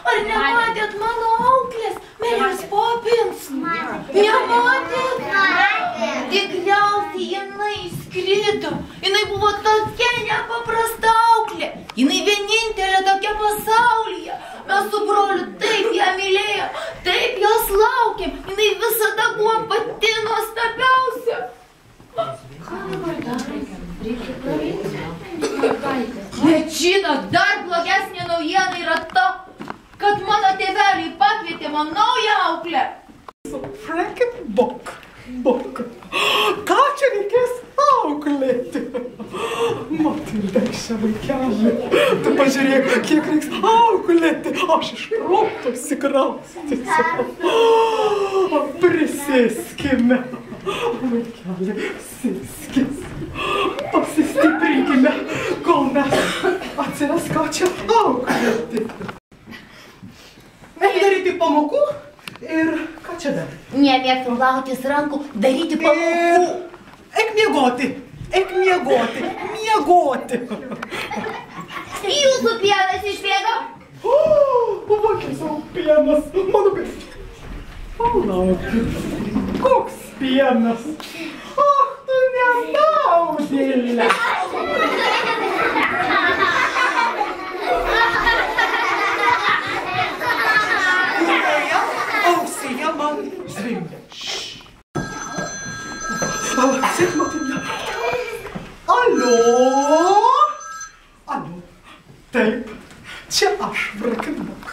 Ar nematėt mano auklės? Merijos Popins? Nematėt? Tikriausiai jinai skrido. Jinai buvo tokia nepaprasta auklė. Jinai vienintelė tokia pasaulyje. Mes su broliu taip ją mylėjom, taip jos laukėm. Jinai visada buvo pati nuostabiausia. Ką dabar daryti? Reikia daryti. Bet žinot, dar blogesnė naujiena yra ta, kad mano tėveliai pakvietė man naują auklę. Frankin Bok. Ką čia reikės auklėti? Matilda, šią vaikelį. Tu pažiūrėk, kiek reiks auklėti. Aš iš proto sikraustysiu. Prisėskime. Vaikelį, sėskis. Pasistiprinkime, kol mes atsiras ką čia auklėti. Daryti pamokų ir ką čia dar? Nemėgtum lautis rankų, daryti pamokų. Eik miegoti, miegoti. Jūsų pienas išbėgo? Vakar savo pienas, mano pienas. Palaukit, koks pienas? Ach, tu nenaudėlė. Ausyje man zvimbia. Sėk, Matilda. Alio? Taip, čia aš, Frankin Bok.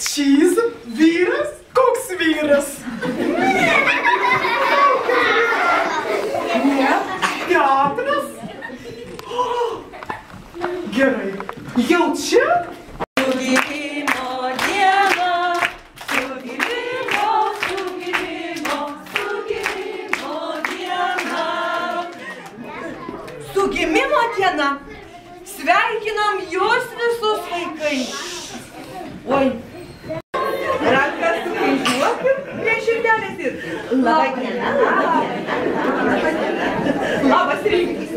Čyz, vyras? Koks vyras? Ne, teatras? Gerai, jau čia? Sugimimo diena. Sveikinam jūs visus vaikai. Oi. Rankas sukryžiuokim prie širdelės ir laba diena. Labas rytas.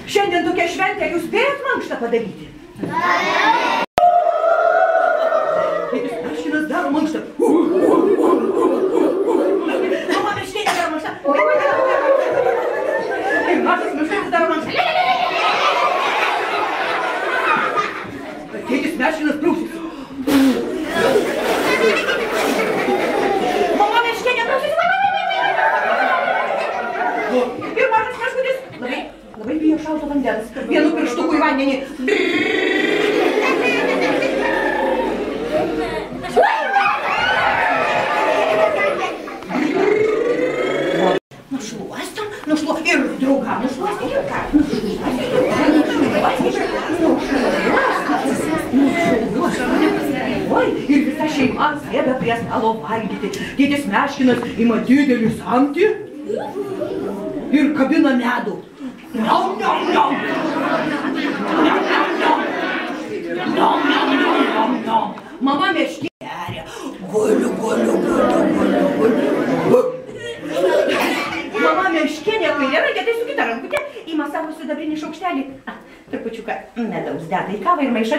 Šiandien tokia šventė, jūs spėjat mankštą padaryti? Tėtis Meškinas daro mankštą. Mama Meškinė daro mankštą. Ir mažas Meškinas daro mankštą. Tėtis Meškinas prausis. Mama Meškinė prausis. Ir mažas Meškutis labai bijo šalto vandens. Vienu pirštuku į vandenį. Nušluostam ir draugam nušluostam ir ką? Oi, ir visa šeima sėda prie stalo valgyti. Tėtis Meškinas ima didelį samtį ir kabina medų. Nom, nom, nom. Nom, nom, nom. Nom, nom, nom, nom, nom. Mama Meškinė geria. Guliu. Mama Meškinė kairė rankė, tai su kita rankutė ima savo sidabrinį šaukštelį. Trupučiuką medaus deda į kavą ir maišą.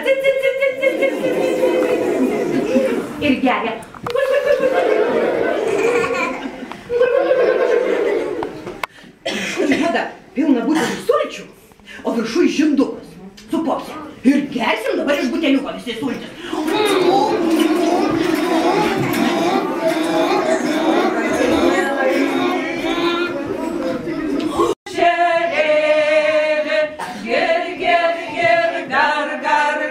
Ir geria. Duoda pilną butelį sulčių, o viršui žindukas su popse. Ir gersim dabar iš buteliuko visi sultis.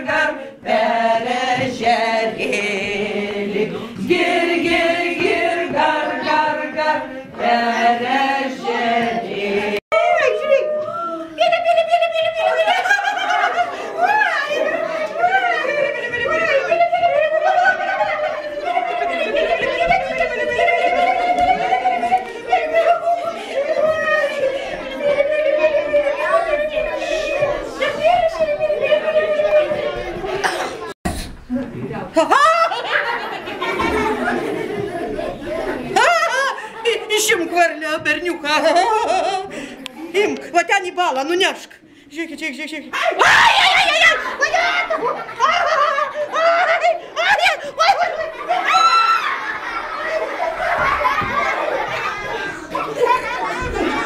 Gar, per ežerėlį. Gir, gir, gir, gar, gar, gar, per ežerį. Žiūrėk, pėlė, pėlė, pėlė, pėlė, pėlė, pėlė. Išimk varlę, berniuką. Imk, va ten į balą, nunešk. Žiūrėkit, žiūrėkit, žiūrėkit.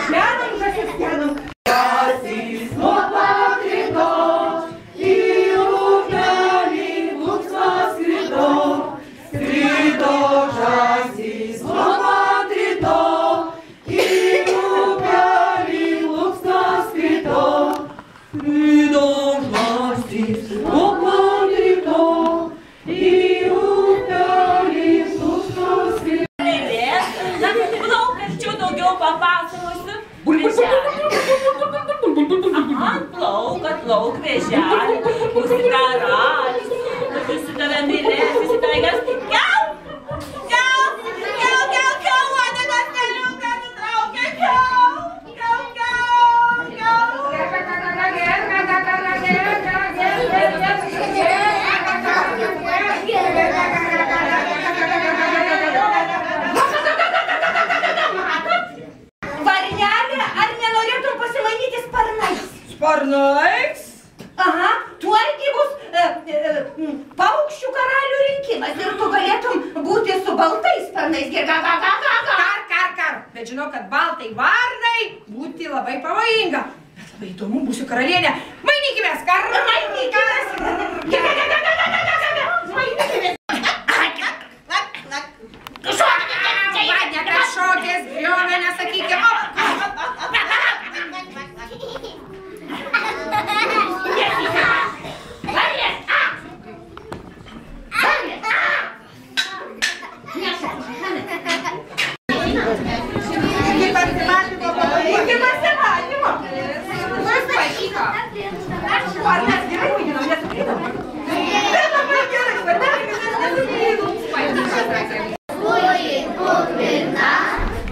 Spienam, žąsis, spienam. Žąsis nuo pakrito, į upelį plunksnos skrido. Skrido žąsis nuo pakrito, į upelį plunksnos skrido. Skrido žąsis nuo pakrito, į upelį plunksnos skrido. Plaukančių daugiau papasakosiu. Vėželį. Ant plauk vėželį. Būsi karalius. Visi tave mylės, visi tave geras. Kiau! Kiau! Kiau, kiau, kiau! Uodegas keliuką nutraukė. Kiau! Kiau, kiau! Varnelė, ar nenorėtum pasimainyti sparnais? Sparnais? Aha, tuogi bus paukščių karalių rinkimas ir tu galėtum būti su baltais sparnais. Kar. Bet žinau, kad baltai varnai būti labai pavojinga. Bet labai įdomu, būsiu karalienė. Mainykimės, kar. Mainykimės. Nekašokės, griovė, nesakykime. Iki pasimatymo. Ar mes gerai vaidinam, nesuklydom? Labai gerai,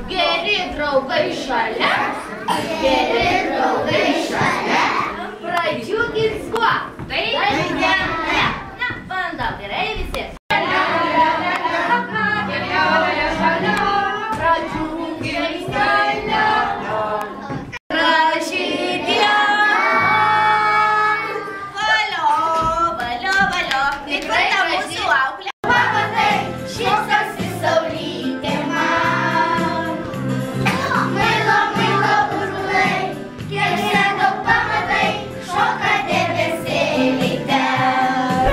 Geri draugai šalia, geri draugai šalia, pradžiugins kuo? Tai ne. Na, bandau, gerai visi. Pradžiugins šalia, graži diena. Valio, valio, valio, tikrai mūsų auklė. Pamatai, šypsosi saulytė man. Mailo, mailo, burbulai, kiek šiandien pamatai, šoka debesėliai ten.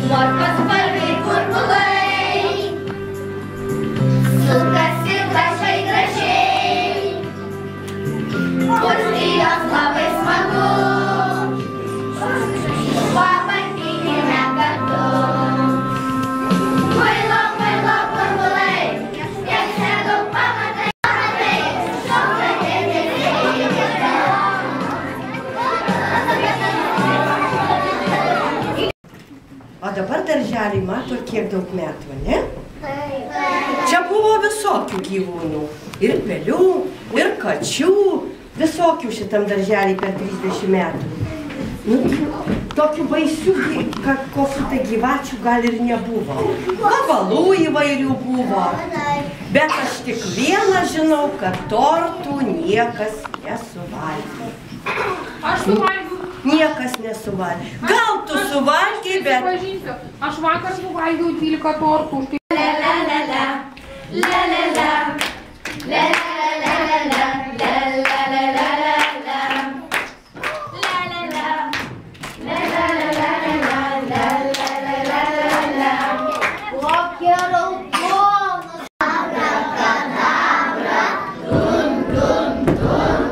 Morkos spalviai burbulai, sukasi gražiai gražiai, pursti jos labai smagu, pabandykime kartu. Mailo, mailo, burbulai, kiek šiandien pamatai, šoka debesėliai ten. O dabar darželį mato kiek daug metų, ne? Čia buvo visokių gyvūnų. Ir pelių, ir kačių. Visokių šitam darželį per 30 metų. Nu, tokių baisių, kokių tai gyvačių gal ir nebuvo. Vabalų įvairių buvo. Bet aš tik vieną žinau, kad tortų niekas nesuvalgė. Aš suvalgiau. Niekas nesuvalgė. Gal tu suvalgė, bet... Pažinsiu, aš vakar suvalgiau 12 tortų. Kokie raudonos. Abrakadabra, dum, dum, dum.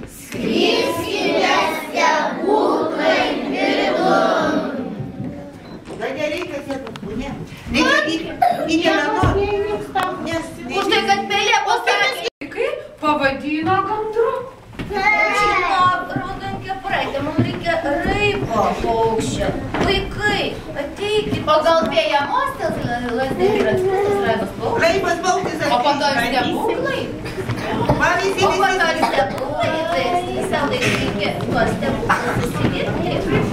Skriskime stebuklai vidun. Na gerai, kad jie Ne. Už tai, kad pelė pasakė. Vaikai pavadino gandru. Žinoma, raudonkė praeitė, mums reikia raibo paukščio. Vaikai, ateikit. O gal vėjamosios lazdėlė yra skirtas raibos paukščiai? Raibas paukštis. O po to stebuklai? Pavyzdžiui, O po to stebuklai, tai visą laiką reikia tuos stebuklus susidėti.